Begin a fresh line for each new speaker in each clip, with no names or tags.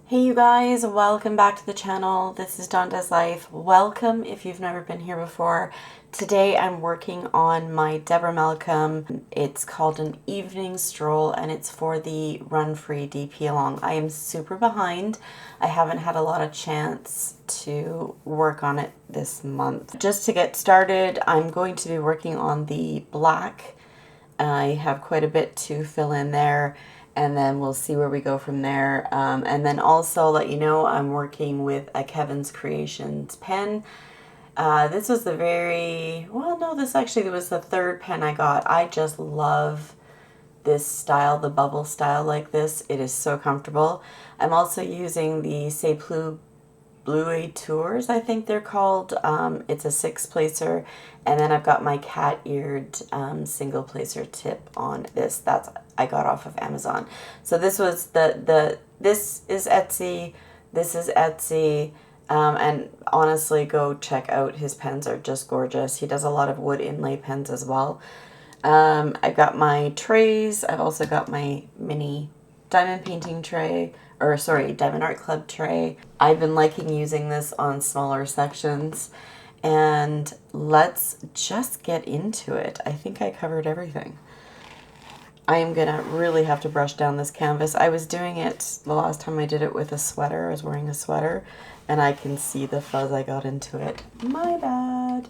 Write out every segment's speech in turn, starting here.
Hey you guys, welcome back to the channel. This is Dawn Does Life. Welcome if you've never been here before. Today I'm working on my Deborah Malcolm. It's called An Evening Stroll and it's for the Run Free DP Along. I am super behind. I haven't had a lot of chance to work on it this month. Just to get started, I'm going to be working on the black. I have quite a bit to fill in there, and then we'll see where we go from there. And then also let you know I'm working with a Kevin's Creations pen. This was the this actually was the third pen I got. I just love this style, the bubble style like this. It is so comfortable. I'm also using the C'est Plus Blue Tours, I think they're called. It's a 6-placer, and then I've got my cat-eared single placer tip on this. That's I got off of Amazon. So this was this is Etsy, this is Etsy, and honestly, go check out his pens. Are just gorgeous. He does a lot of wood inlay pens as well. I've got my trays. I've also got my mini diamond painting tray. Or sorry, Diamond Art Club tray. I've been liking using this on smaller sections, and let's just get into it. I think I covered everything. I am gonna really have to brush down this canvas. I was doing it the last time I did it with a sweater. I was wearing a sweater, and I can see the fuzz I got into it. My bad.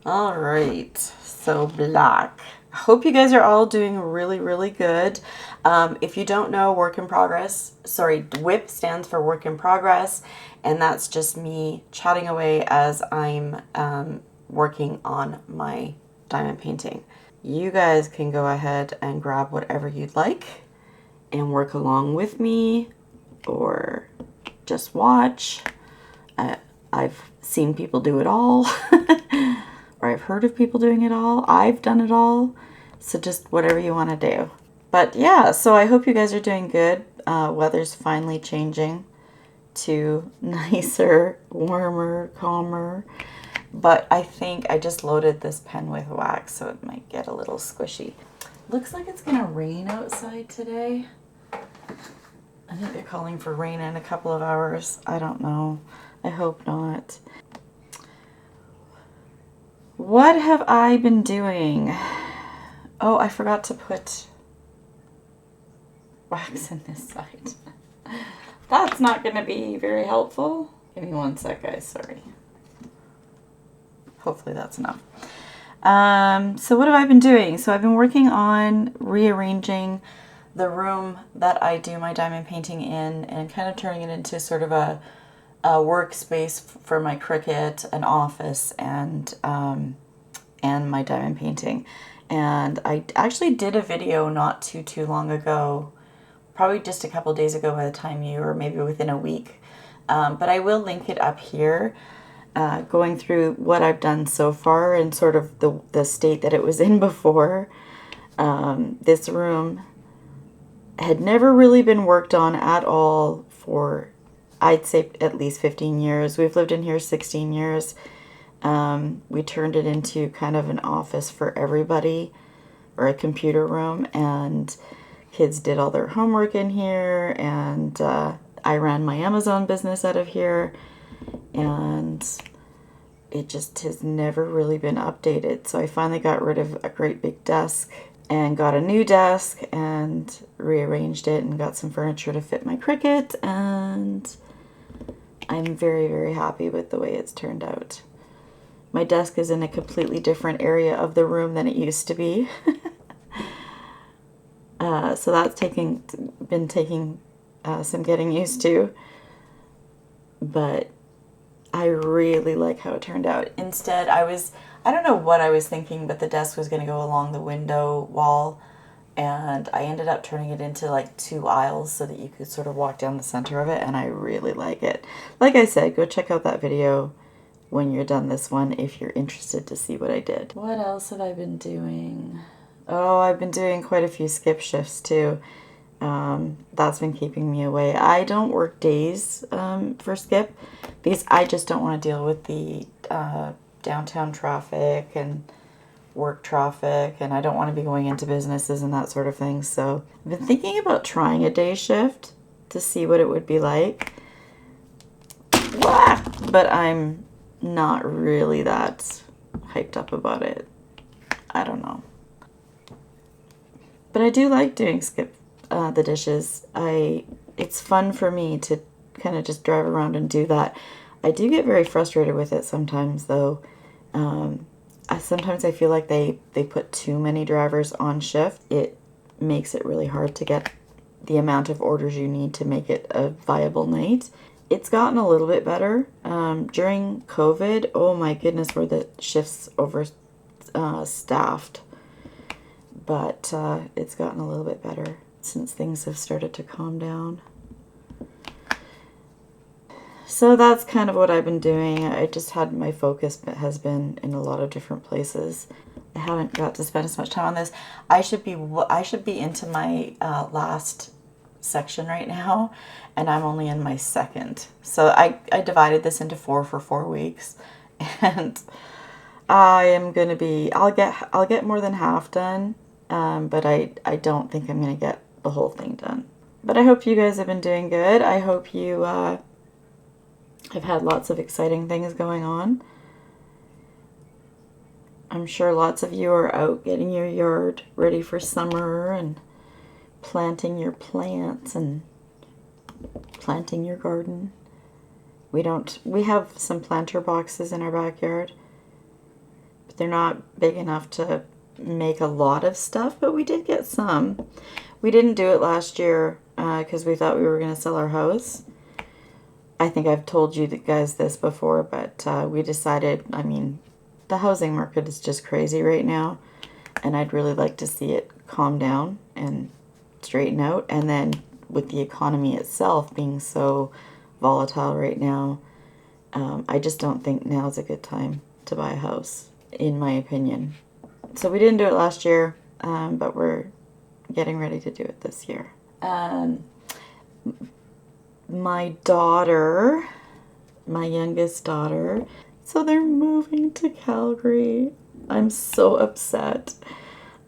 All right, so black. Hope you guys are all doing really, really good. If you don't know, work in progress, WIP stands for work in progress, and that's just me chatting away as I'm working on my diamond painting. You guys can go ahead and grab whatever you'd like and work along with me or just watch. I've seen people do it all. Or I've heard of people doing it all. I've done it all. So just whatever you want to do. But yeah, so I hope you guys are doing good. Weather's finally changing to nicer, warmer, calmer. But I think I just loaded this pen with wax, so it might get a little squishy. Looks like it's going to rain outside today. I think they're calling for rain in a couple of hours. I don't know. I hope not. What have I been doing? Oh, I forgot to put wax in this side. That's not going to be very helpful. Give me one sec, guys. Sorry. Hopefully that's enough. So what have I been doing? So I've been working on rearranging the room that I do my diamond painting in and kind of turning it into sort of a workspace for my Cricut, an office, and my diamond painting. And I actually did a video not too long ago, probably just a couple days ago by the time or maybe within a week. But I will link it up here, going through what I've done so far and sort of the state that it was in before. This room had never really been worked on at all for, I'd say, at least 15 years. We've lived in here 16 years. We turned it into kind of an office for everybody, or a computer room, and kids did all their homework in here, and I ran my Amazon business out of here, and it just has never really been updated. So I finally got rid of a great big desk and got a new desk and rearranged it and got some furniture to fit my Cricut, and I'm very, very happy with the way it's turned out. My desk is in a completely different area of the room than it used to be. So that's been taking some getting used to. But I really like how it turned out. Instead, I don't know what I was thinking, but the desk was going to go along the window wall. And I ended up turning it into like 2 aisles so that you could sort of walk down the center of it. And I really like it. Like I said, go check out that video when you're done this one if you're interested to see what I did. What else have I been doing? Oh, I've been doing quite a few skip shifts too. That's been keeping me away. I don't work days for skip because I just don't want to deal with the downtown traffic and work traffic, and I don't want to be going into businesses and that sort of thing. So I've been thinking about trying a day shift to to see what it would be like. Wah! But I'm not really that hyped up about it. I don't know. But I do like doing the dishes. It's fun for me to kind of just drive around and do that. I do get very frustrated with it sometimes, though. Sometimes I feel like they put too many drivers on shift. It makes it really hard to get the amount of orders you need to make it a viable night. It's gotten a little bit better. During COVID, oh my goodness, were the shifts staffed. But it's gotten a little bit better since things have started to calm down. So that's kind of what I've been doing. I just had my focus has been in a lot of different places. I haven't got to spend as much time on this. I should be into my last section right now, and I'm only in my second. So I divided this into 4 for 4 weeks, and I am gonna be. I'll get more than half done, but I don't think I'm gonna get the whole thing done. But I hope you guys have been doing good. I hope you have had lots of exciting things going on. I'm sure lots of you are out getting your yard ready for summer and planting your plants and planting your garden. We have some planter boxes in our backyard, but they're not big enough to make a lot of stuff, but we did get some. We didn't do it last year because we thought we were going to sell our house. I think I've told you guys this before, but we decided, I mean, the housing market is just crazy right now, and I'd really like to see it calm down and straighten out. And then with the economy itself being so volatile right now, I just don't think now's a good time to buy a house, in my opinion. So we didn't do it last year, but we're getting ready to do it this year. My daughter, my youngest daughter, so they're moving to Calgary. I'm so upset.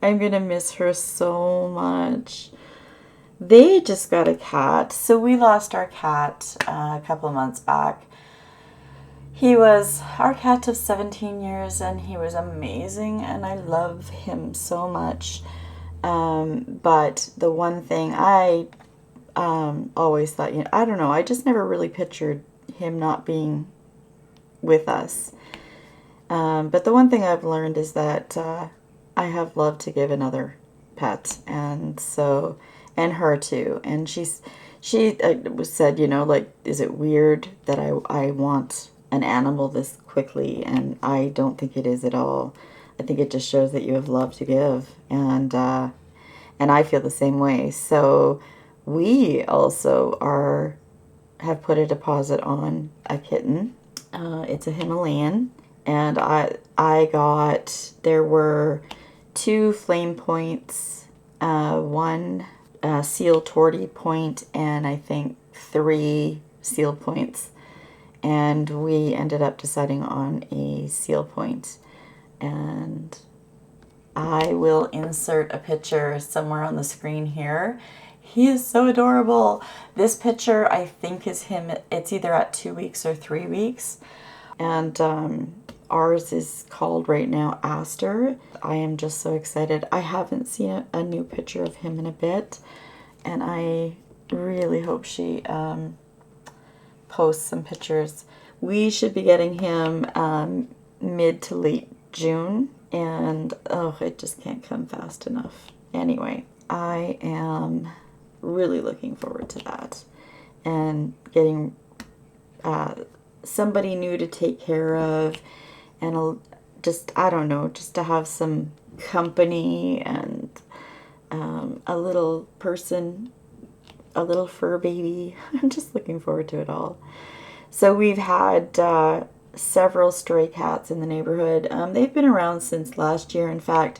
I'm gonna miss her so much. They just got a cat. So we lost our cat a couple of months back. He was our cat of 17 years, and he was amazing, and I love him so much. But the one thing I always thought, I don't know, I just never really pictured him not being with us. But the one thing I've learned is that I have love to give another pet, and her too. And she said, like, is it weird that I want an animal this quickly? And I don't think it is at all. I think it just shows that you have love to give, and I feel the same way. So we also have put a deposit on a kitten. It's a Himalayan, and there were 2 flame points, 1 seal tortie point, and I think 3 seal points. And we ended up deciding on a seal point. And I will insert a picture somewhere on the screen here. He is so adorable. This picture, I think, is him. It's either at 2 weeks or 3 weeks. And ours is called right now Aster. I am just so excited. I haven't seen a new picture of him in a bit, and I really hope she posts some pictures. We should be getting him mid to late June, and it just can't come fast enough. Anyway, I am really looking forward to that, and getting somebody new to take care of, and just to have some company, and a little person, a little fur baby. I'm just looking forward to it all. So we've had several stray cats in the neighborhood. They've been around since last year. In fact,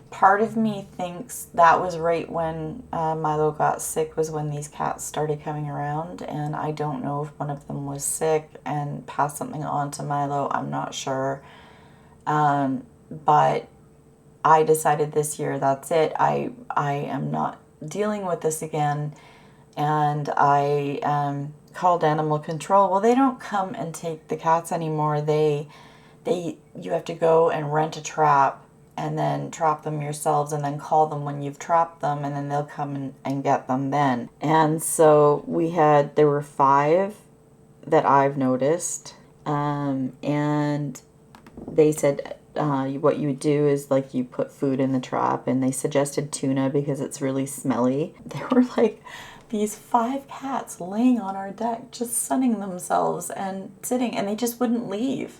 part of me thinks that was right when Milo got sick, was when these cats started coming around, and I don't know if one of them was sick and passed something on to Milo. I'm not sure. But I decided this year, that's it. I am not dealing with this again, and I called animal control. Well, they don't come and take the cats anymore. You have to go and rent a trap and then trap them yourselves and then call them when you've trapped them, and then they'll come and get them then. And so there were 5 that I've noticed, and they said what you would do is like you put food in the trap, and they suggested tuna because it's really smelly. There were like these 5 cats laying on our deck just sunning themselves and sitting, and they just wouldn't leave.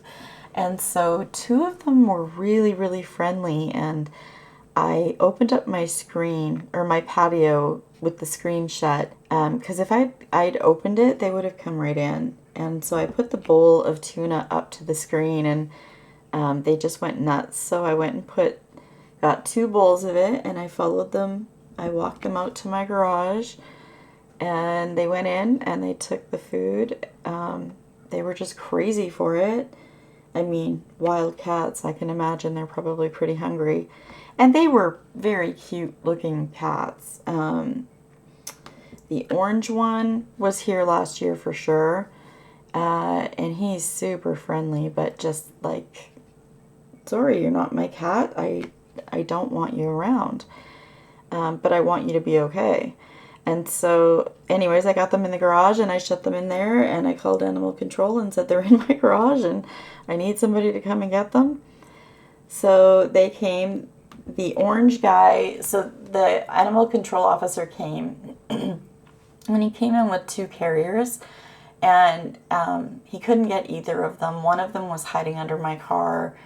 And so 2 of them were really, really friendly, and I opened up my screen, or my patio, with the screen shut, because if I'd opened it, they would have come right in. And so I put the bowl of tuna up to the screen, and they just went nuts. So I went and got 2 bowls of it, and I followed them. I walked them out to my garage, and they went in and they took the food. They were just crazy for it. I mean, wild cats, I can imagine they're probably pretty hungry. And they were very cute looking cats. The orange one was here last year for sure. And he's super friendly, but just like, sorry, you're not my cat. I don't want you around. But I want you to be okay. And so anyways, I got them in the garage and I shut them in there, and I called animal control and said they're in my garage and I need somebody to come and get them. So they came, the orange guy, so the animal control officer came and he came in with 2 carriers, and he couldn't get either of them. One of them was hiding under my car.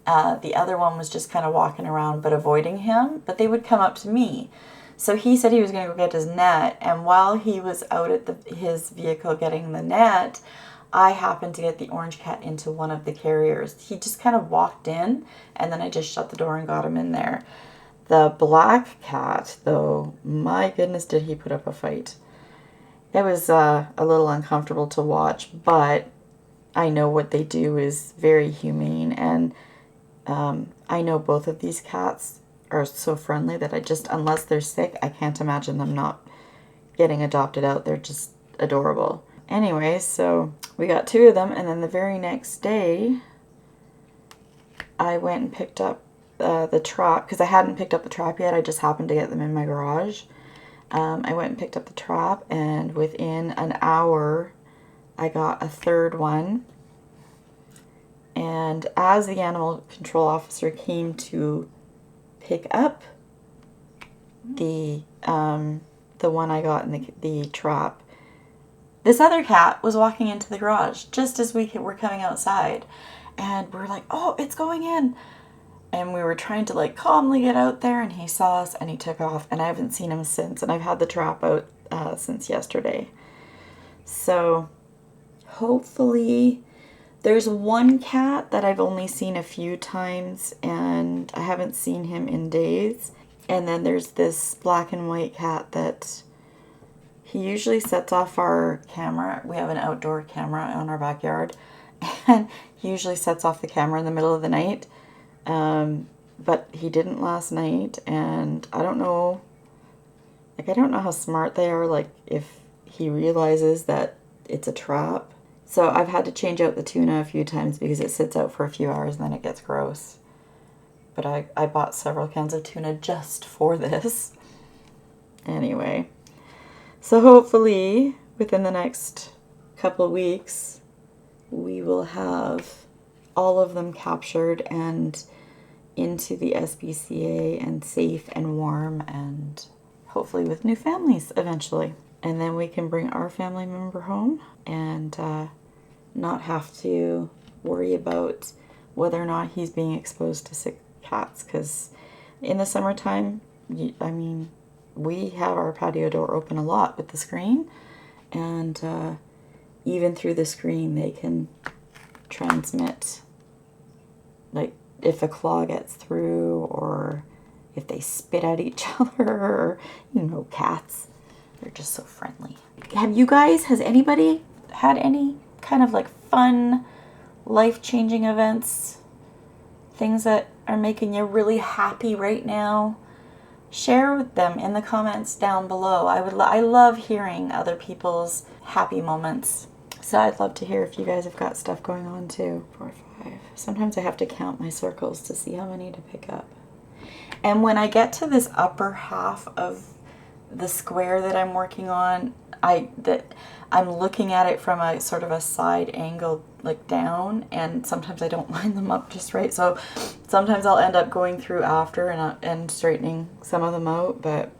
The other one was just kind of walking around but avoiding him, but they would come up to me. So he said he was going to go get his net, and while he was out at his vehicle getting the net, I happened to get the orange cat into one of the carriers. He just kind of walked in, and then I just shut the door and got him in there. The black cat, though, my goodness, did he put up a fight. It was a little uncomfortable to watch, but I know what they do is very humane, and I know both of these cats are so friendly that unless they're sick, I can't imagine them not getting adopted out. They're just adorable. Anyway, so we got 2 of them, and then the very next day, I went and picked up the trap, because I hadn't picked up the trap yet. I just happened to get them in my garage. I went and picked up the trap, and within an hour, I got a 3rd one. And as the animal control officer came to pick up the one I got in the trap, this other cat was walking into the garage just as we were coming outside, and we're like, oh, it's going in, and we were trying to like calmly get out there, and he saw us and he took off, and I haven't seen him since, and I've had the trap out since yesterday. So hopefully, there's one cat that I've only seen a few times, and I haven't seen him in days. And then there's this black and white cat that he usually sets off our camera. We have an outdoor camera on our backyard, and he usually sets off the camera in the middle of the night. But he didn't last night, and I don't know how smart they are, like if he realizes that it's a trap. So I've had to change out the tuna a few times because it sits out for a few hours and then it gets gross. But I bought several cans of tuna just for this. Anyway, so hopefully within the next couple of weeks, we will have all of them captured and into the SPCA and safe and warm, and hopefully with new families eventually. And then we can bring our family member home and not have to worry about whether or not he's being exposed to sick cats. Because in the summertime, I mean, we have our patio door open a lot with the screen, and even through the screen they can transmit, like if a claw gets through or if they spit at each other, or, you know, cats. They're just so friendly. Has anybody had any kind of like fun, life-changing events? Things that are making you really happy right now? share with them in the comments down below. I love hearing other people's happy moments. So I'd love to hear if you guys have got stuff going on too. 4, 5. Sometimes I have to count my circles to see how many to pick up. And when I get to this upper half of the square that I'm working on, I'm looking at it from a sort of a side angle, like down, and sometimes I don't line them up just right. So sometimes I'll end up going through after and straightening some of them out, but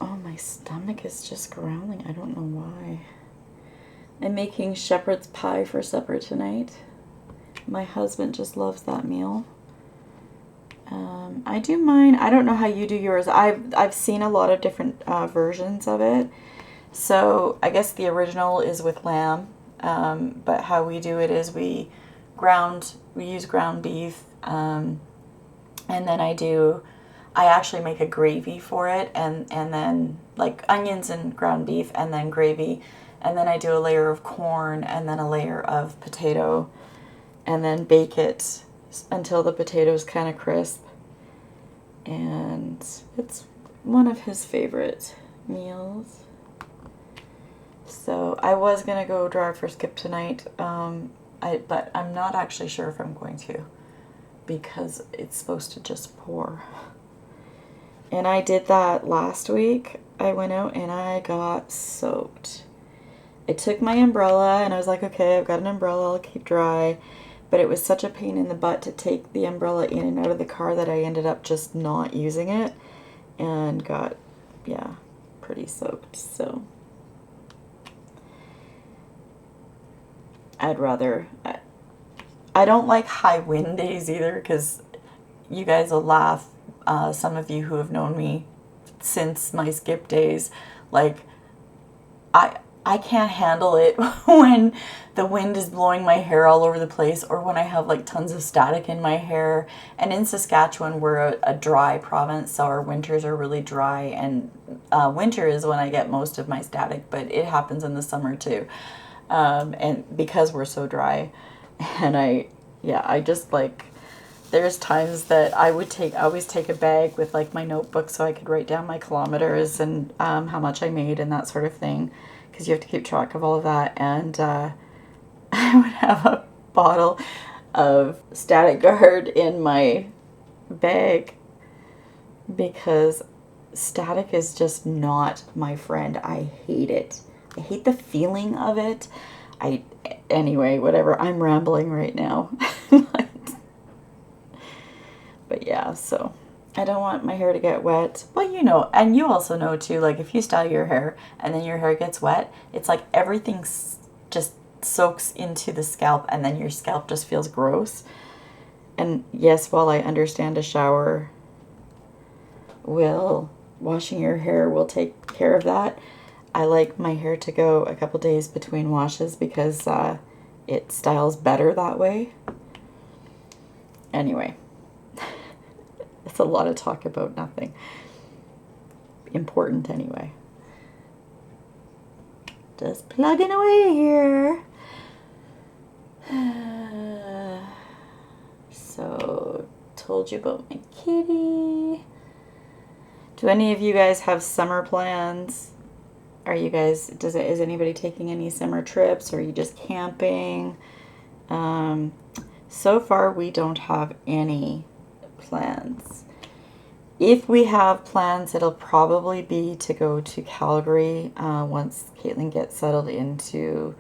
oh, my stomach is just growling. I don't know why. I'm making shepherd's pie for supper tonight. My husband just loves that meal. I do mine. I don't know how you do yours. I've seen a lot of different versions of it. So I guess the original is with lamb, but how we do it is we use ground beef, and then I actually make a gravy for it, and then like onions and ground beef, and then gravy, and then I do a layer of corn, and then a layer of potato, and then bake it until the potato's kind of crisp. And it's one of his favorite meals. So I was gonna go drive for Skip tonight, but I'm not actually sure if I'm going to, because it's supposed to just pour. And I did that last week. I went out and I got soaked. I took my umbrella and I was like, okay, I've got an umbrella, I'll keep dry. But it was such a pain in the butt to take the umbrella in and out of the car that I ended up just not using it and got, yeah, pretty soaked. So I'd rather, I don't like high wind days either, because you guys will laugh. Some of you who have known me since my Skip days, like, I can't handle it when the wind is blowing my hair all over the place, or when I have like tons of static in my hair. And in Saskatchewan, we're a dry province, so our winters are really dry, and winter is when I get most of my static, but it happens in the summer too. And because we're so dry, and I just like, there's times that I always take a bag with like my notebook so I could write down my kilometers and how much I made and that sort of thing, because you have to keep track of all of that. And I would have a bottle of Static Guard in my bag, because static is just not my friend. I hate it. I hate the feeling of it. Anyway, whatever. I'm rambling right now. But yeah, so I don't want my hair to get wet. Well, you know, and you also know too, like if you style your hair and then your hair gets wet, it's like everything just soaks into the scalp, and then your scalp just feels gross. And yes, while I understand a shower washing your hair will take care of that, I like my hair to go a couple days between washes, because it styles better that way. Anyway, it's a lot of talk about nothing important anyway. Just plugging away here. So, told you about my kitty. Do any of you guys have summer plans? Are you guys, is anybody taking any summer trips, or are you just camping? So far, we don't have any plans. If we have plans, it'll probably be to go to Calgary once Caitlin gets settled into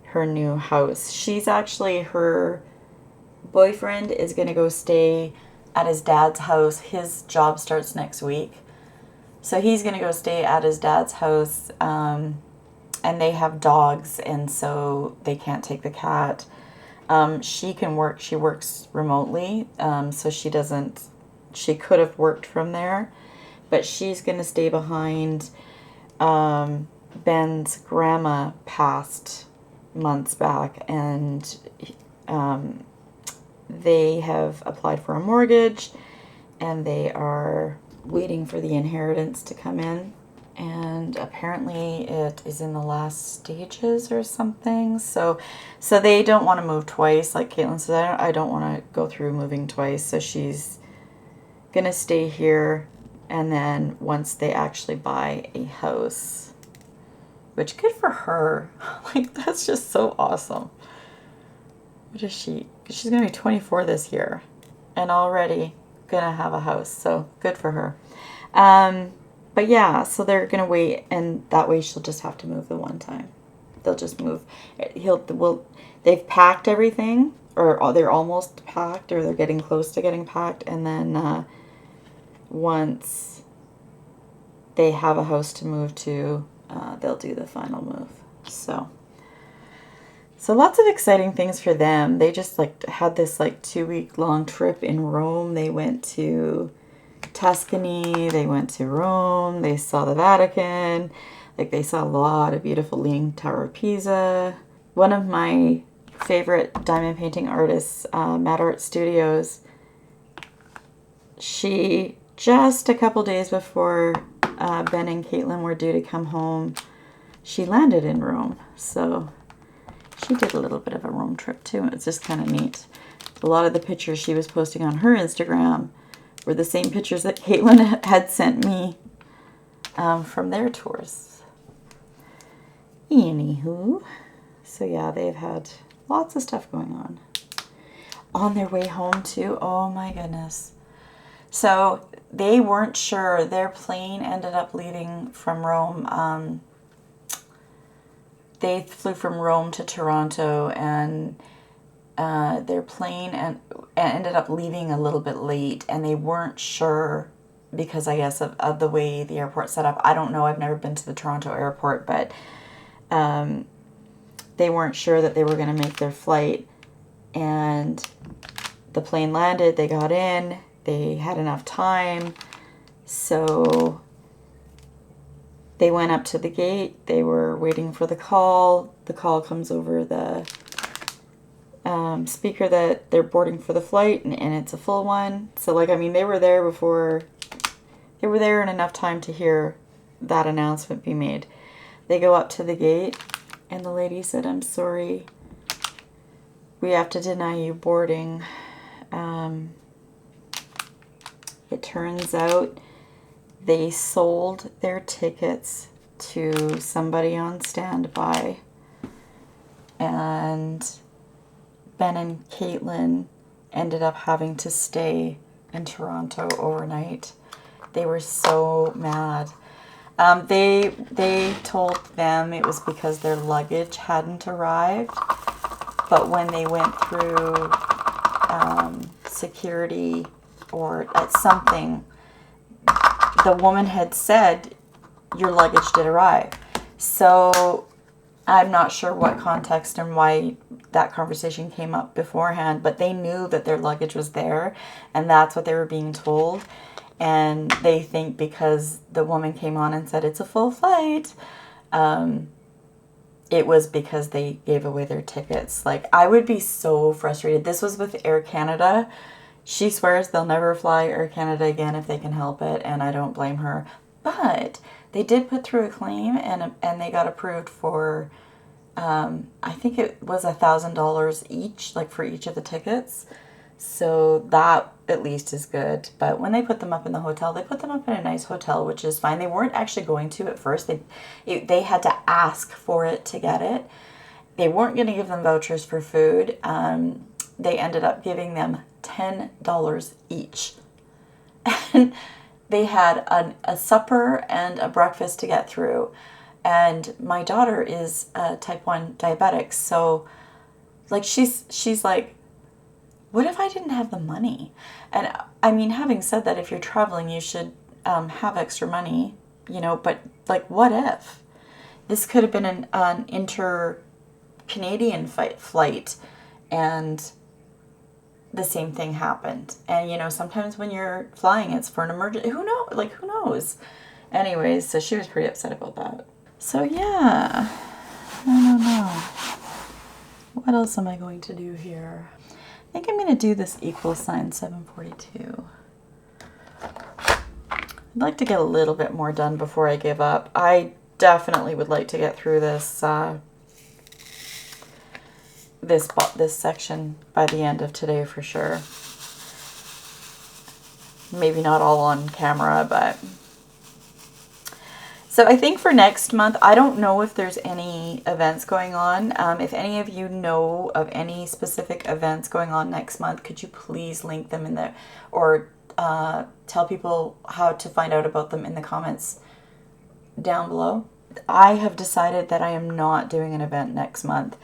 her new house. She's actually, her boyfriend is going to go stay at his dad's house. His job starts next week. So he's going to go stay at his dad's house, and they have dogs, and so they can't take the cat. She can work, she works remotely, so she could have worked from there, but she's going to stay behind. Ben's grandma passed months back, and they have applied for a mortgage, and they are waiting for the inheritance to come in, and apparently it is in the last stages or something. So they don't want to move twice, like Caitlin said. I don't want to go through moving twice, so she's gonna stay here, and then once they actually buy a house, which good for her. Like, that's just so awesome. What is she? She's gonna be 24 this year and already gonna have a house, so good for her. But yeah, so they're gonna wait, and that way she'll just have to move the one time. They'll just move. They've packed everything, or they're almost packed, or they're getting close to getting packed, and then once they have a house to move to, they'll do the final move. So lots of exciting things for them. They just like had this like 2-week long trip in Rome. They went to Tuscany, they went to Rome, they saw the Vatican, like they saw a lot of beautiful Leaning Tower of Pisa. One of my favorite diamond painting artists, Mad Art Studios, she, just a couple days before Ben and Caitlin were due to come home, she landed in Rome. So she did a little bit of a Rome trip too. It's just kind of neat. A lot of the pictures she was posting on her Instagram were the same pictures that Caitlin had sent me from their tours. Anywho, so yeah, they've had lots of stuff going on. On their way home too, oh my goodness. So they weren't sure. Their plane ended up leaving from Rome. They flew from Rome to Toronto, and their plane ended up leaving a little bit late, and they weren't sure because, I guess, of the way the airport's set up. I don't know. I've never been to the Toronto airport, but they weren't sure that they were going to make their flight, and the plane landed. They got in. They had enough time, so they went up to the gate. They were waiting for the call. The call comes over the speaker that they're boarding for the flight, and it's a full one. So, like, I mean, they were there before, they were there in enough time to hear that announcement be made. They go up to the gate, and the lady said, "I'm sorry, we have to deny you boarding." It turns out they sold their tickets to somebody on standby, and Ben and Caitlin ended up having to stay in Toronto overnight. They were so mad. They told them it was because their luggage hadn't arrived, but when they went through security or at something, the woman had said your luggage did arrive. So I'm not sure what context and why that conversation came up beforehand, but they knew that their luggage was there, and that's what they were being told. And they think because the woman came on and said it's a full flight, it was because they gave away their tickets. Like, I would be so frustrated. This was with Air Canada. She swears they'll never fly Air Canada again if they can help it, and I don't blame her. But they did put through a claim, and they got approved for, I think it was $1,000 each, like for each of the tickets. So that at least is good. But when they put them up in the hotel, they put them up in a nice hotel, which is fine. They weren't actually going to at first. They had to ask for it to get it. They weren't going to give them vouchers for food. They ended up giving them $10 each. And they had a supper and a breakfast to get through. And my daughter is type 1 diabetic. So, like, she's like, what if I didn't have the money? And I mean, having said that, if you're traveling, you should have extra money, you know, but like, what if? This could have been an inter-Canadian flight, and the same thing happened. And, you know, sometimes when you're flying, it's for an emergency. Who knows? Anyways, so she was pretty upset about that. So, yeah, I don't know. What else am I going to do here? I think I'm going to do this equal sign 742. I'd like to get a little bit more done before I give up. I definitely would like to get through this this section by the end of today for sure. maybe not all on camera, but... So I think for next month, I don't know if there's any events going on. If any of you know of any specific events going on next month, could you please link them in the, or tell people how to find out about them in the comments down below. I have decided that I am not doing an event next month.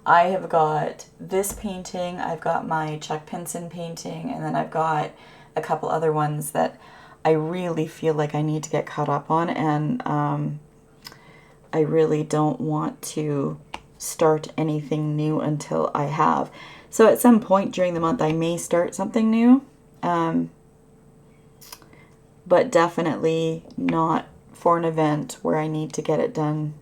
I have got this painting, I've got my Chuck Pinson painting, and then I've got a couple other ones that I really feel like I need to get caught up on, and I really don't want to start anything new until I have. So at some point during the month I may start something new, but definitely not for an event where I need to get it done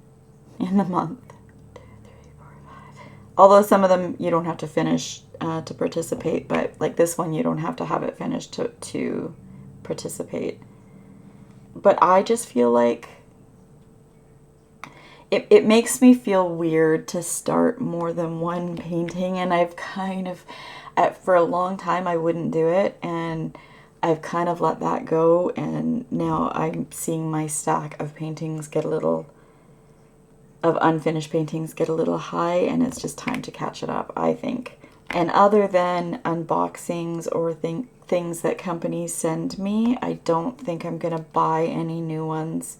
in the month. 2, 3, 4, 5. Although some of them you don't have to finish to participate, but like this one you don't have to have it finished to participate. But I just feel like it makes me feel weird to start more than one painting, and I've kind of, for a long time I wouldn't do it, and I've kind of let that go, and now I'm seeing my stack of paintings get a little, of unfinished paintings get a little high, and it's just time to catch it up, I think. And other than unboxings or things that companies send me, I don't think I'm going to buy any new ones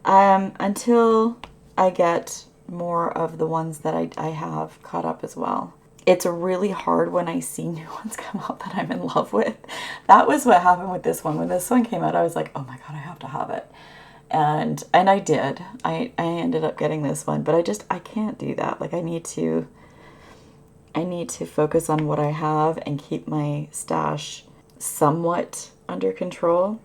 until I get more of the ones that I have caught up as well. It's really hard when I see new ones come out that I'm in love with. That was what happened with this one. When this one came out, I was like, oh my god, I have to have it. And I did. I ended up getting this one, but I can't do that. Like I need to focus on what I have and keep my stash somewhat under control.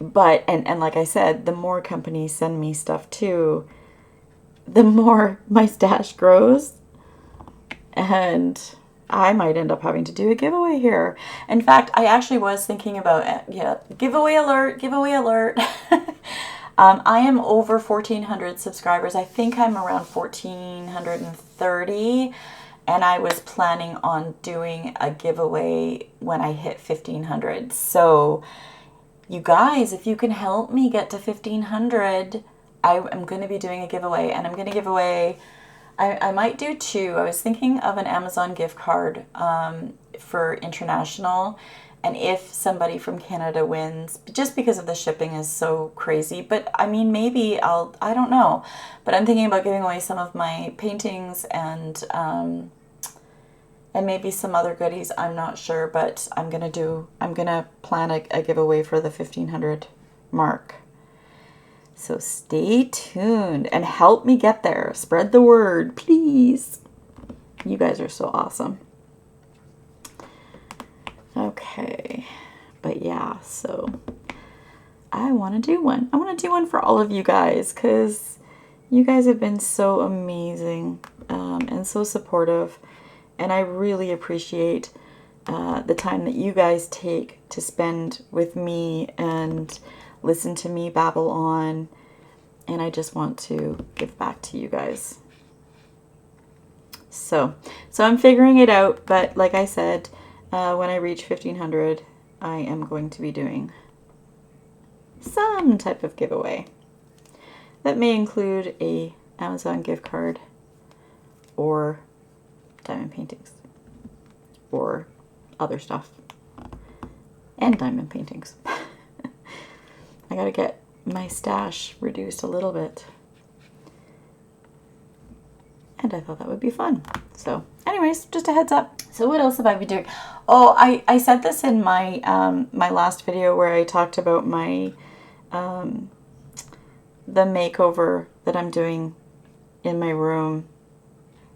But, and like I said, the more companies send me stuff too, the more my stash grows, and I might end up having to do a giveaway here. In fact, I actually was thinking about, yeah, giveaway alert, giveaway alert. I am over 1,400 subscribers. I think I'm around 1,430, and I was planning on doing a giveaway when I hit 1,500. So you guys, if you can help me get to 1,500, I'm going to be doing a giveaway, and I'm going to give away, I might do 2. I was thinking of an Amazon gift card for international, and if somebody from Canada wins, just because of the shipping is so crazy, but I mean, maybe I don't know, but I'm thinking about giving away some of my paintings and maybe some other goodies. I'm not sure, but I'm gonna plan a giveaway for the 1,500 mark. So stay tuned and help me get there. Spread the word, please. You guys are so awesome. Okay, but yeah, so I want to do one. I want to do one for all of you guys, because you guys have been so amazing and so supportive, and I really appreciate the time that you guys take to spend with me and listen to me babble on, and I just want to give back to you guys. So I'm figuring it out, but like I said, when I reach 1,500, I am going to be doing some type of giveaway. That may include a Amazon gift card, or diamond paintings, or other stuff, and diamond paintings. I gotta get my stash reduced a little bit, and I thought that would be fun. So anyways, just a heads up. So what else have I been doing? Oh, I said this in my my last video where I talked about my the makeover that I'm doing in my room.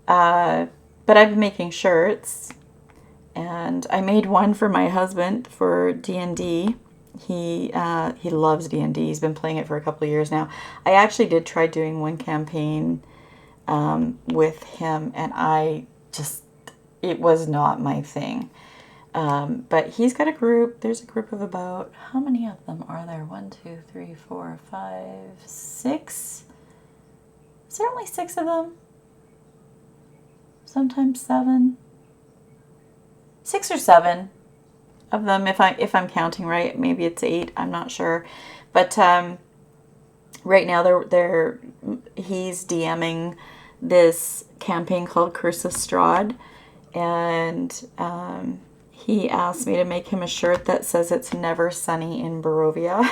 But I've been making shirts, and I made one for my husband for D&D. He loves D&D. He's been playing it for a couple of years now. I actually did try doing one campaign with him, and it was not my thing. But he's got a group. There's a group of about, how many of them are there? 1, 2, 3, 4, 5, 6. Is there only 6 of them? Sometimes 7. 6 or 7 of them, if I'm counting right. Maybe it's 8. I'm not sure, but right now he's DMing this campaign called Curse of Strahd, and he asked me to make him a shirt that says it's never sunny in Barovia.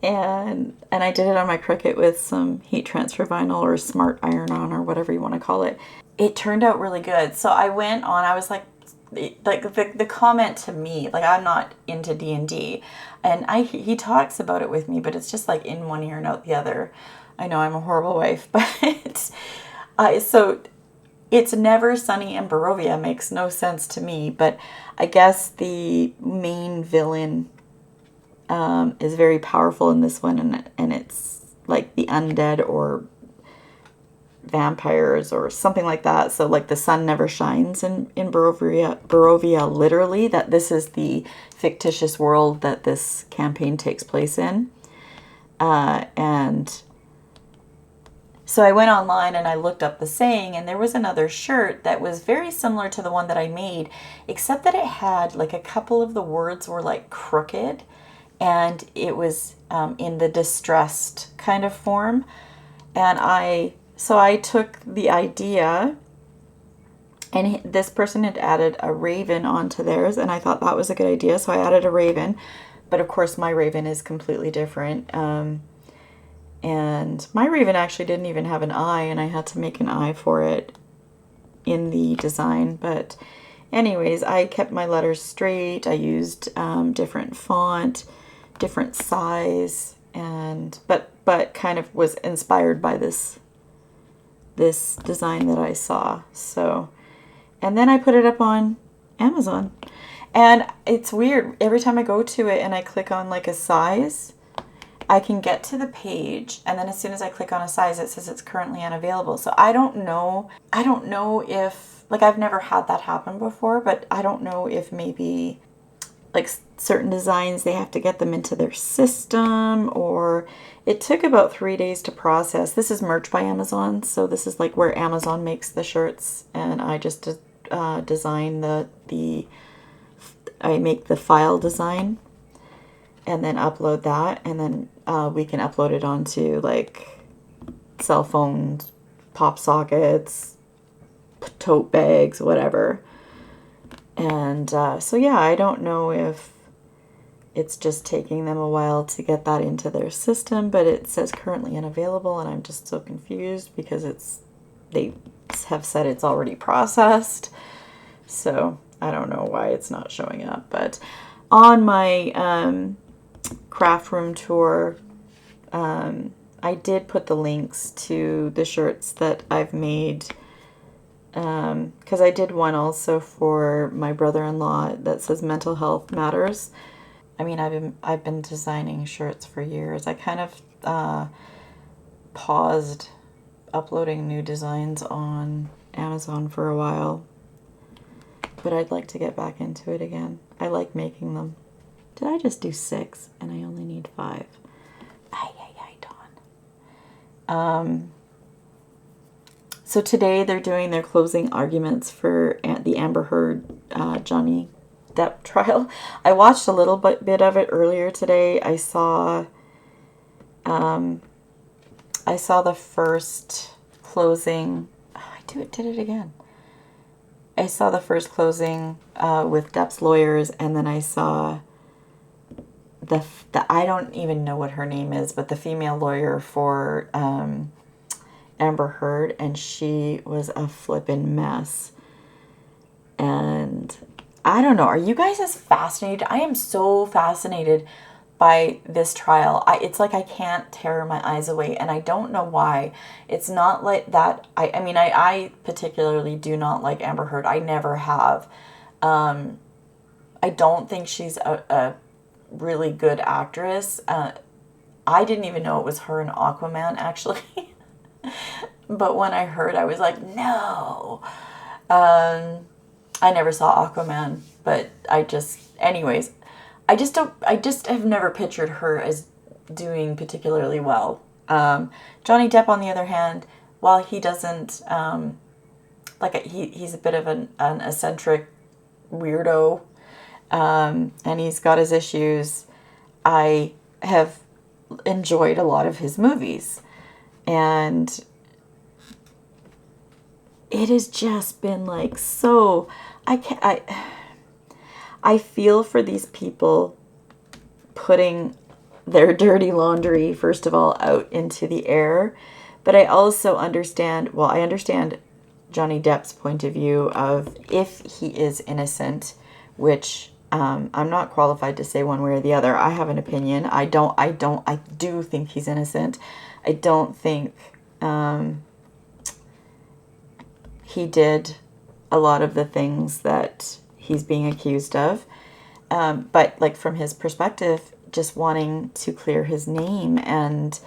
and I did it on my Cricut with some heat transfer vinyl or smart iron-on or whatever you want to call it. It turned out really good. So I went on, I was like the comment to me, like, I'm not into D&D, and he talks about it with me, but it's just like in one ear and out the other. I know I'm a horrible wife, but so it's never sunny in Barovia makes no sense to me, but I guess the main villain is very powerful in this one, and it's like the undead or vampires or something like that. So like the sun never shines in Barovia, literally, that this is the fictitious world that this campaign takes place in. And so I went online and I looked up the saying, and there was another shirt that was very similar to the one that I made, except that it had like a couple of the words were like crooked, and it was in the distressed kind of form. And so I took the idea, and this person had added a raven onto theirs, and I thought that was a good idea, so I added a raven. But of course my raven is completely different. And my raven actually didn't even have an eye, and I had to make an eye for it in the design. But anyways, I kept my letters straight. I used different font, different size, and but kind of was inspired by this design that I saw. So, and then I put it up on Amazon, and it's weird. Every time I go to it and I click on like a size, I can get to the page, and then as soon as I click on a size, it says it's currently unavailable. So I don't know if, like, I've never had that happen before, but I don't know if maybe like certain designs, they have to get them into their system, or it took about 3 days to process. This is merch by Amazon, so this is like where Amazon makes the shirts, and I just design I make the file design and then upload that, and then we can upload it onto like cell phones, pop sockets, tote bags, whatever. And so yeah, I don't know if it's just taking them a while to get that into their system, but it says currently unavailable, and I'm just so confused because they have said it's already processed. So I don't know why it's not showing up. But on my craft room tour, I did put the links to the shirts that I've made, because I did one also for my brother-in-law that says mental health matters. I mean, I've been designing shirts for years. I kind of paused uploading new designs on Amazon for a while, but I'd like to get back into it again. I like making them. Did I just do 6 and I only need 5? Ay, Dawn. So today they're doing their closing arguments for the Amber Heard Johnny Depp trial. I watched a little bit of it earlier today. I saw the first closing. Oh, I did it again. I saw the first closing with Depp's lawyers, and then I saw the I don't even know what her name is, but the female lawyer for Amber Heard, and she was a flippin' mess. And I don't know, are you guys as fascinated? I am so fascinated by this trial. It's like I can't tear my eyes away, and I don't know why. It's not like that. I mean, I particularly do not like Amber Heard. I never have. I don't think she's a really good actress. I didn't even know it was her in Aquaman, actually. But when I heard, I was like, no. I never saw Aquaman, but anyways, I just have never pictured her as doing particularly well. Johnny Depp, on the other hand, while he doesn't, he's a bit of an eccentric weirdo, and he's got his issues. I have enjoyed a lot of his movies, and it has just been like so. I feel for these people putting their dirty laundry, first of all, out into the air. But I also understand, well, I understand Johnny Depp's point of view of if he is innocent, which I'm not qualified to say one way or the other. I have an opinion. I do think he's innocent. I don't think he did a lot of the things that he's being accused of. But like from his perspective, just wanting to clear his name and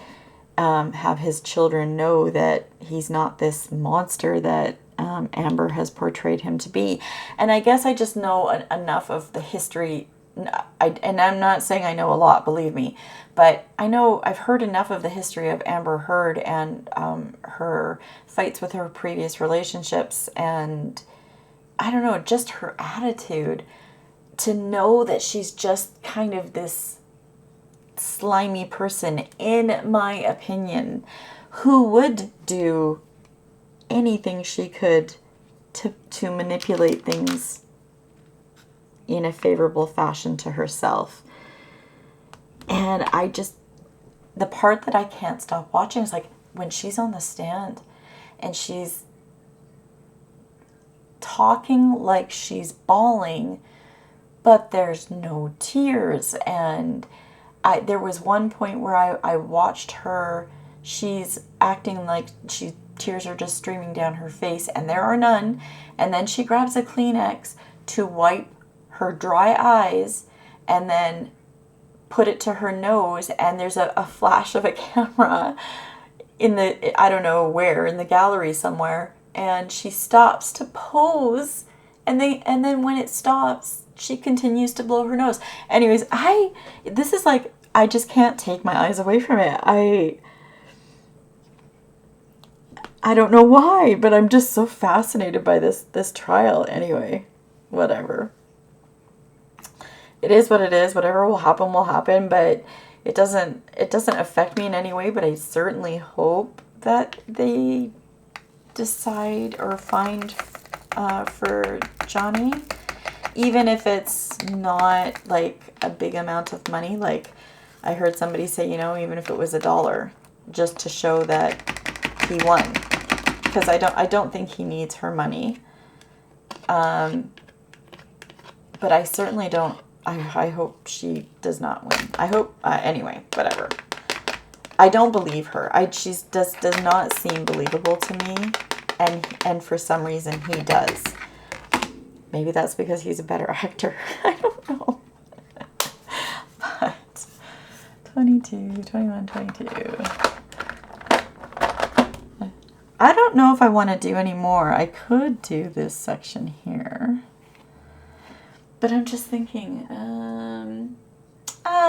have his children know that he's not this monster that Amber has portrayed him to be. And I guess I just know enough of the history. And I'm not saying I know a lot, believe me, but I've heard enough of the history of Amber Heard and her fights with her previous relationships, and I don't know, just her attitude, to know that she's just kind of this slimy person, in my opinion, who would do anything she could to manipulate things in a favorable fashion to herself. And the part that I can't stop watching is like when she's on the stand and she's talking like she's bawling, but there's no tears. And there was one point where I watched her, she's acting like tears are just streaming down her face, and there are none. And then she grabs a Kleenex to wipe her dry eyes and then put it to her nose, and there's a flash of a camera in the, I don't know where, in the gallery somewhere, and she stops to pose, and then when it stops, she continues to blow her nose. Anyways, this is like, I just can't take my eyes away from it. I don't know why, but I'm just so fascinated by this trial. Anyway, whatever. It is what it is. Whatever will happen, but it doesn't affect me in any way, but I certainly hope that they decide or find for Johnny, even if it's not like a big amount of money. Like I heard somebody say, even if it was $1, just to show that he won, because I don't think he needs her money. But I certainly don't. I hope she does not win. I hope, anyway, whatever. I don't believe her. She does not seem believable to me, and for some reason he does. Maybe that's because he's a better actor. I don't know. But 21, 22. I don't know if I want to do any more. I could do this section here. But I'm just thinking,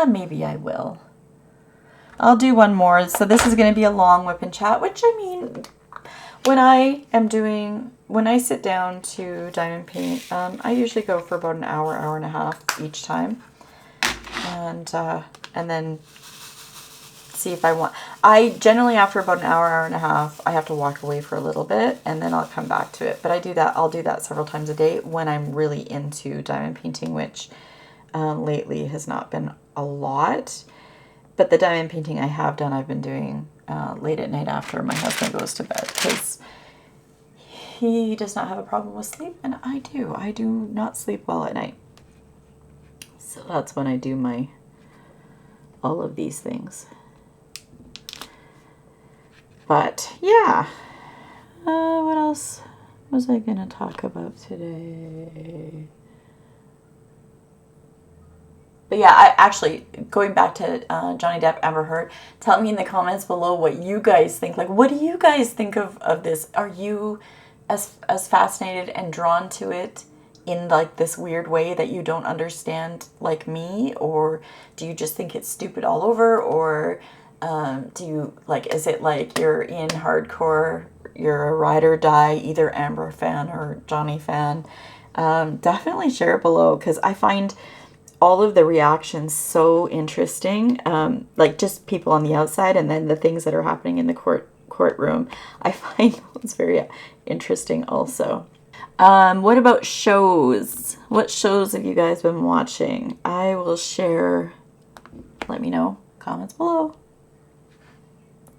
maybe I will. I'll do one more. So this is going to be a long whip and chat, which, I mean, when I sit down to diamond paint, I usually go for about an hour, hour and a half each time. And then see if I want. I generally, after about an hour, hour and a half, I have to walk away for a little bit, and then I'll come back to it. But I'll do that several times a day when I'm really into diamond painting, which lately has not been a lot. But the diamond painting I have done, I've been doing late at night after my husband goes to bed, because he does not have a problem with sleep, and I do. I do not sleep well at night. So that's when I do all of these things. But yeah, what else was I going to talk about today? But yeah, I actually, going back to Johnny Depp, Amber Heard, tell me in the comments below what you guys think. Like, what do you guys think of this? Are you as fascinated and drawn to it in like this weird way that you don't understand like me? Or do you just think it's stupid all over? Or do you, like, is it like you're in hardcore, you're a ride or die, either Amber fan or Johnny fan? definitely share it below, because I find all of the reactions so interesting, like just people on the outside and then the things that are happening in the courtroom. I find those very interesting also. What about shows? What shows have you guys been watching? I will share. Let me know. Comments below.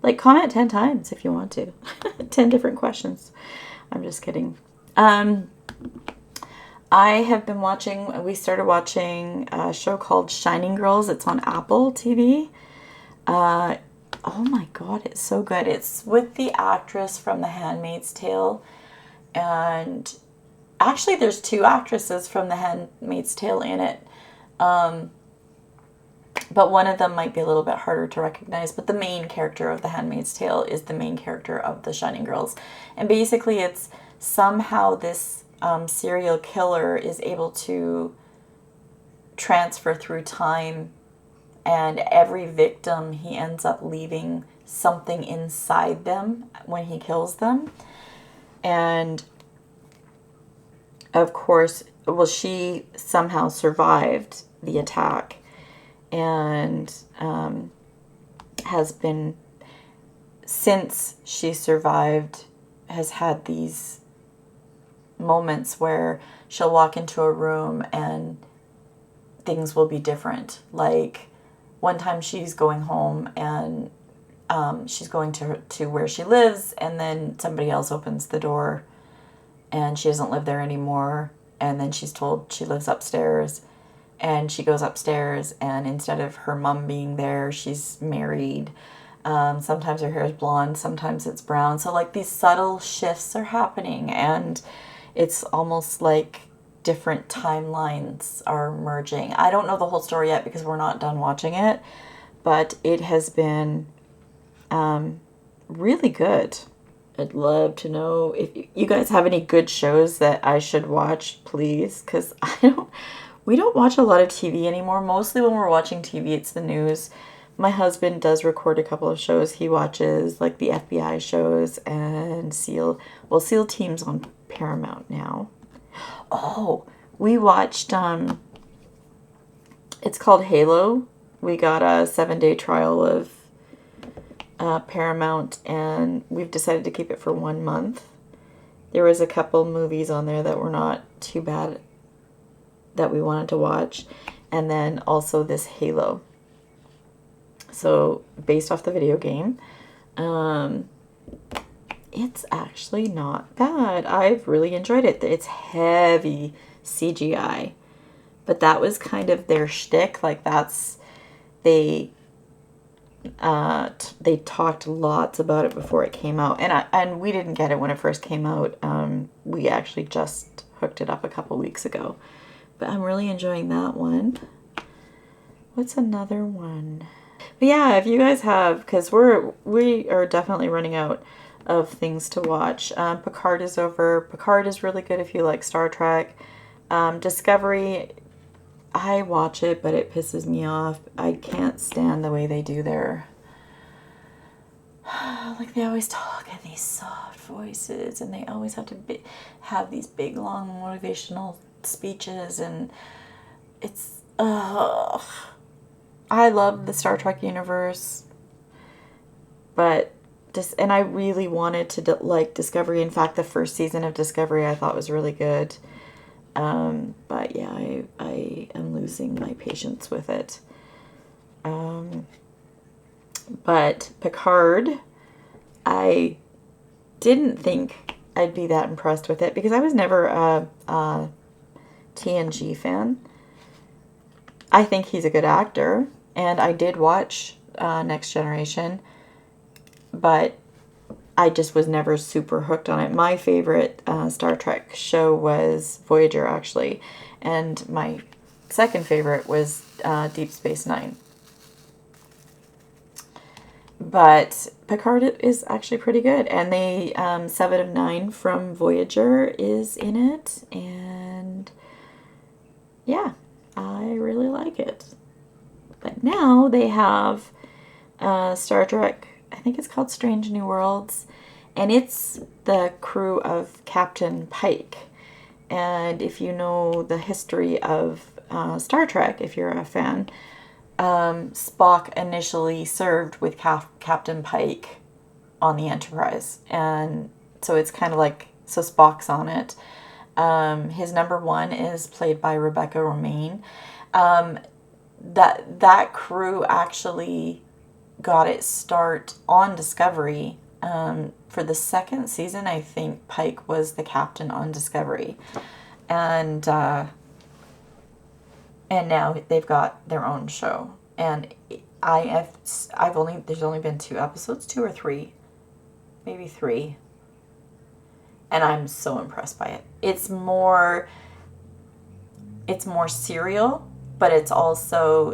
Like, comment 10 times if you want to. 10 different questions. I'm just kidding. I have been watching, we started watching a show called Shining Girls. It's on Apple TV. Oh my God, it's so good. It's with the actress from The Handmaid's Tale. And actually, there's 2 actresses from The Handmaid's Tale in it. But one of them might be a little bit harder to recognize. But the main character of The Handmaid's Tale is the main character of The Shining Girls. And basically, it's somehow this serial killer is able to transfer through time. And every victim, he ends up leaving something inside them when he kills them. And of course, well, she somehow survived the attack. And has been, since she survived, has had these moments where she'll walk into a room and things will be different. Like one time she's going home and she's going to where she lives, and then somebody else opens the door and she doesn't live there anymore. And then she's told she lives upstairs. And she goes upstairs, and instead of her mom being there, she's married. Sometimes her hair is blonde, sometimes it's brown. So, like, these subtle shifts are happening, and it's almost like different timelines are merging. I don't know the whole story yet because we're not done watching it, but it has been really good. I'd love to know if you guys have any good shows that I should watch, please, because we don't watch a lot of TV anymore. Mostly when we're watching TV, it's the news. My husband does record a couple of shows. He watches like the FBI shows and SEAL Team's on Paramount now. Oh, we watched, it's called Halo. We got a 7-day trial of Paramount, and we've decided to keep it for 1 month. There was a couple movies on there that were not too bad that we wanted to watch, and then also this Halo. So based off the video game, it's actually not bad. I've really enjoyed it. It's heavy CGI, but that was kind of their shtick. Like they talked lots about it before it came out, and we didn't get it when it first came out. We actually just hooked it up a couple weeks ago. But I'm really enjoying that one. What's another one? But yeah, if you guys have, because we are definitely running out of things to watch. Picard is over. Picard is really good if you like Star Trek. Discovery, I watch it, but it pisses me off. I can't stand the way they do their, like they always talk in these soft voices, and they always have to have these big, long motivational speeches, and it's I love the Star Trek universe, but and I really wanted to like Discovery. In fact, the first season of Discovery I thought was really good, but yeah, I am losing my patience with it. But Picard, I didn't think I'd be that impressed with it because I was never a TNG fan. I think he's a good actor, and I did watch Next Generation, but I just was never super hooked on it. My favorite Star Trek show was Voyager, actually, and my second favorite was Deep Space Nine. But Picard is actually pretty good, and they 7 of 9 from Voyager is in it, and yeah, I really like it. But now they have Star Trek, I think it's called Strange New Worlds, and it's the crew of Captain Pike. And if you know the history of Star Trek, if you're a fan, Spock initially served with Captain Pike on the Enterprise. And so it's kind of like, so Spock's on it. His number one is played by Rebecca Romijn. That crew actually got its start on Discovery. For the second season, I think Pike was the captain on Discovery. And now they've got their own show. And there's only been 2 episodes, 2 or 3, maybe 3. And I'm so impressed by it. It's more serial, but it's also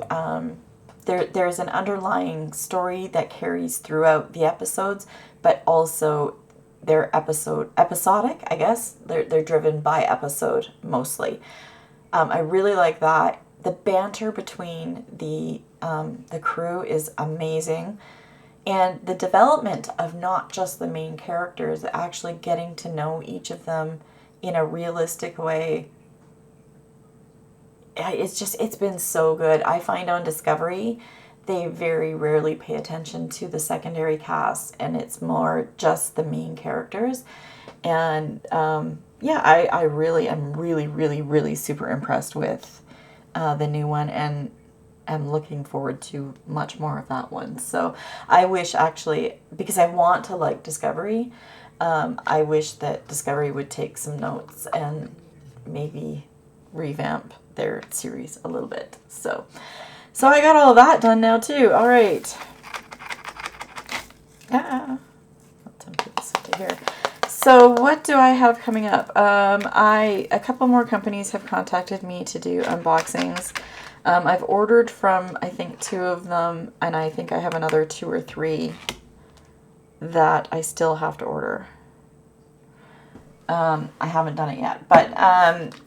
there's an underlying story that carries throughout the episodes, but also they're episodic, I guess. They're driven by episode mostly. I really like that. The banter between the crew is amazing. And the development of not just the main characters, actually getting to know each of them in a realistic way. It's been so good. I find on Discovery, they very rarely pay attention to the secondary cast, and it's more just the main characters. And I really am really super impressed with the new one, and am looking forward to much more of that one. So I wish, actually, because I want to like Discovery, I wish that Discovery would take some notes and maybe revamp their series a little bit. So I got all that done now too. All right. Let's put this into here. So what do I have coming up? A couple more companies have contacted me to do unboxings. I've ordered from, I think, 2 of them, and I think I have another 2 or 3 that I still have to order. I haven't done it yet, but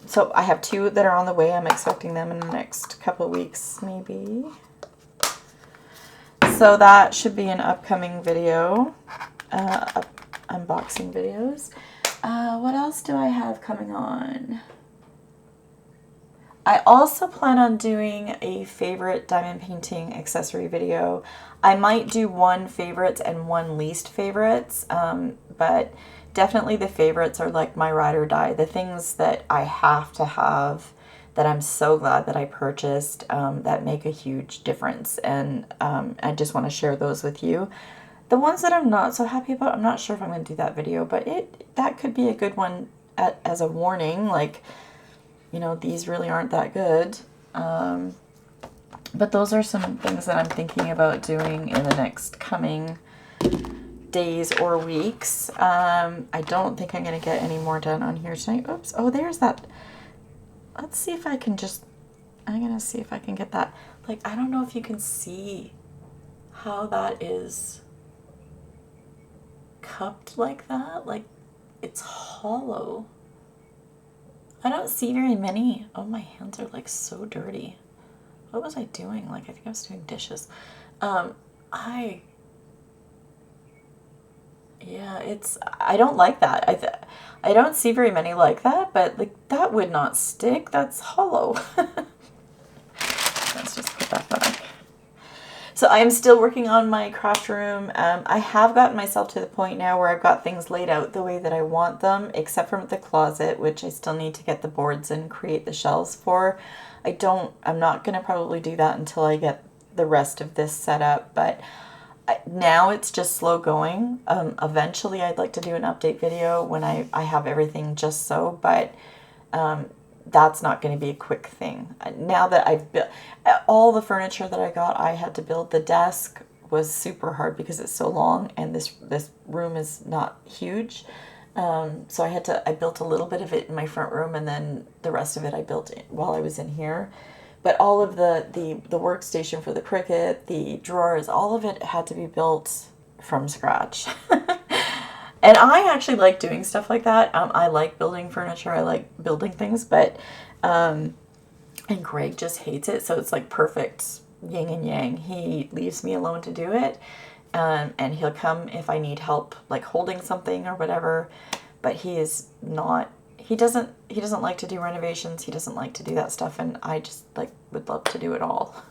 so I have 2 that are on the way. I'm expecting them in the next couple of weeks, maybe. So that should be an upcoming video, unboxing videos. What else do I have coming on? I also plan on doing a favorite diamond painting accessory video. I might do 1 favorites and 1 least favorites, but definitely the favorites are like my ride or die, the things that I have to have, that I'm so glad that I purchased, that make a huge difference. And I just want to share those with you. The ones that I'm not so happy about, I'm not sure if I'm going to do that video, but that could be a good one as a warning, like, you know, these really aren't that good. But those are some things that I'm thinking about doing in the next coming days or weeks. I don't think I'm going to get any more done on here tonight. Oops. Oh, there's that. Let's see if I can I'm going to see if I can get that. Like, I don't know if you can see how that is cupped like that. Like, it's hollow. I don't see very many. Oh, my hands are like so dirty. What was I doing? Like, I think I was doing dishes. I don't like that. I don't see very many like that, but like that would not stick. That's hollow. Let's just put that back. So I'm still working on my craft room. I have gotten myself to the point now where I've got things laid out the way that I want them, except for the closet, which I still need to get the boards and create the shelves for. I'm not going to probably do that until I get the rest of this set up, but now it's just slow going. Eventually I'd like to do an update video when I have everything just so, but that's not going to be a quick thing. Now that I've built all the furniture that I got, I had to build. The desk was super hard because it's so long, and this room is not huge. So I built a little bit of it in my front room, and then the rest of it I built while I was in here. But all of the workstation for the Cricut, the drawers, all of it had to be built from scratch. And I actually like doing stuff like that. I like building furniture. I like building things, but and Greg just hates it. So it's like perfect yin and yang. He leaves me alone to do it, and he'll come if I need help, like holding something or whatever. But he is not he doesn't like to do renovations. He doesn't like to do that stuff, and I just like would love to do it all.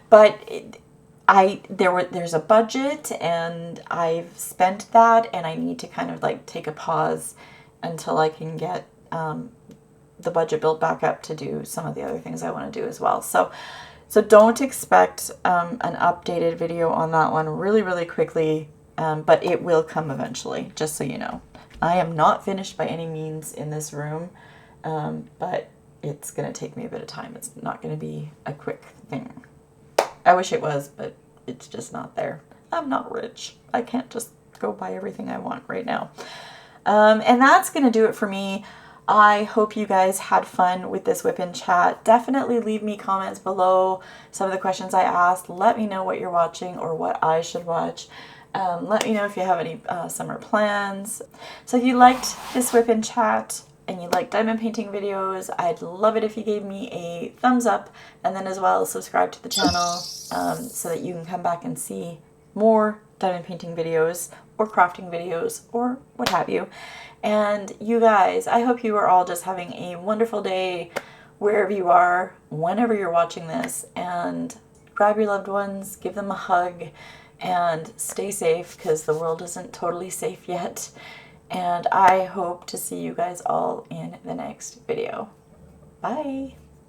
But there's a budget, and I've spent that, and I need to kind of like take a pause until I can get the budget built back up to do some of the other things I want to do as well. So don't expect an updated video on that one really quickly, but it will come eventually, just so you know. I am not finished by any means in this room, but it's going to take me a bit of time. It's not going to be a quick thing. I wish it was, but it's just not there. I'm not rich. I can't just go buy everything I want right now. And that's going to do it for me. I hope you guys had fun with this whip-in chat. Definitely leave me comments below some of the questions I asked. Let me know what you're watching or what I should watch. Let me know if you have any summer plans. So if you liked this whip-in chat and you like diamond painting videos, I'd love it if you gave me a thumbs up, and then as well subscribe to the channel so that you can come back and see more diamond painting videos or crafting videos or what have you. And you guys, I hope you are all just having a wonderful day wherever you are, whenever you're watching this, and grab your loved ones, give them a hug, and stay safe, because the world isn't totally safe yet. And I hope to see you guys all in the next video. Bye!